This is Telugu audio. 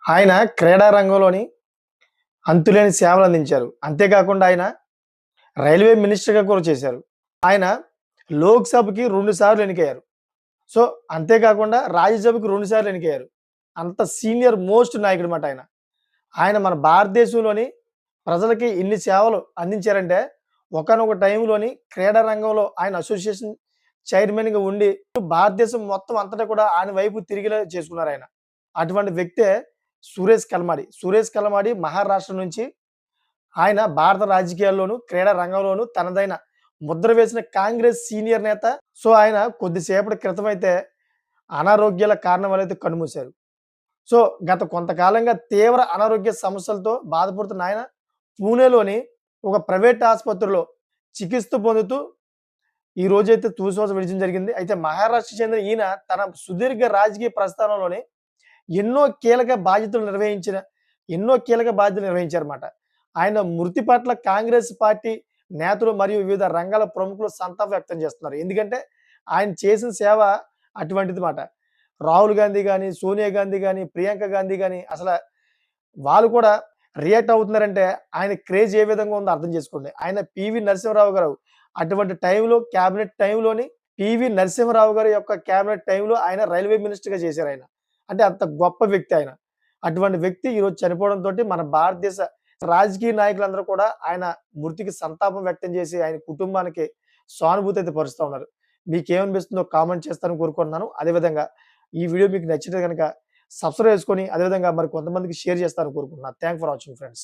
ఆయన క్రీడా రంగంలోని అంతులేని సేవలందించారు. అంతేకాకుండా ఆయన రైల్వే మినిస్టర్‌గా కూడా చేశారు. ఆయన లోక్‌సభకి 2 సార్లు ఎన్నికయ్యారు. సో, అంతేకాకుండా రాజ్యసభకి 2 సార్లు ఎన్నికయ్యారు. అంత సీనియర్ మోస్ట్ నాయకుడన్నమాట ఆయన. ఆయన మన భారతదేశంలోని ప్రజలకి ఇన్ని సేవలు అందించారంటే, ఒకానొక టైంలోని క్రీడా రంగంలో ఆయన అసోసియేషన్ చైర్మన్‌గా ఉండి, భారతదేశం మొత్తం అంతటా కూడా ఆయన వైపు తిరిగేలా చేసుకున్నారాయన. అటువంటి వ్యక్తే సురేష్ కల్మాడి. సురేష్ కల్మాడి మహారాష్ట్ర నుంచి ఆయన భారత రాజకీయాల్లోను, క్రీడా రంగంలోను తనదైన ముద్ర వేసిన కాంగ్రెస్ సీనియర్ నేత. సో, ఆయన కొద్దిసేపటి క్రితమైతే అనారోగ్యాల కారణం వల్లైతే కన్నుమూశారు. సో, గత కొంతకాలంగా తీవ్ర అనారోగ్య సమస్యలతో బాధపడుతున్న ఆయన పూణేలోని ఒక ప్రైవేట్ ఆసుపత్రిలో చికిత్స పొందుతూ ఈ రోజైతే తుదిశ్వాస విడచడం జరిగింది. అయితే మహారాష్ట్రకి చెందిన ఈయన తన సుదీర్ఘ రాజకీయ ప్రస్థానంలోని ఎన్నో కీలక బాధ్యతలు నిర్వహించిన ఎన్నో కీలక బాధ్యతలు నిర్వహించారన్నమాట. ఆయన మృతి పట్ల కాంగ్రెస్ పార్టీ నేతలు మరియు వివిధ రంగాల ప్రముఖులు సంతాపం వ్యక్తం చేస్తున్నారు. ఎందుకంటే ఆయన చేసిన సేవ అటువంటిది మాట. రాహుల్ గాంధీ గాని, సోనియా గాంధీ గాని, ప్రియాంక గాంధీ గాని వాళ్ళు కూడా రియాక్ట్ అవుతున్నారంటే ఆయన క్రేజ్ ఏ విధంగా ఉందో అర్థం చేసుకోండి. ఆయన పివి నరసింహరావు గారు అటువంటి టైంలో క్యాబినెట్ టైంలోని పివి నరసింహరావు గారి యొక్క క్యాబినెట్ టైంలో ఆయన రైల్వే మినిస్టర్‌గా చేశారాయన. అంటే అంత గొప్ప వ్యక్తి ఆయన. అటువంటి వ్యక్తి ఈరోజు చనిపోవడంతోటి మన భారతదేశ రాజకీయ నాయకులందరూ కూడా ఆయన మృతికి సంతాపం వ్యక్తం చేసి ఆయన కుటుంబానికి సానుభూతి అయితే పరుస్తా ఉన్నారు. మీకేమనిపిస్తుందో కామెంట్ చేస్తారని కోరుకుంటున్నాను. అదేవిధంగా ఈ వీడియో మీకు నచ్చితే గనక సబ్స్క్రైబ్ చేసుకొని అదేవిధంగా మరి కొంతమందికి షేర్ చేస్తారని కోరుకుంటున్నాను. Thank for watching friends.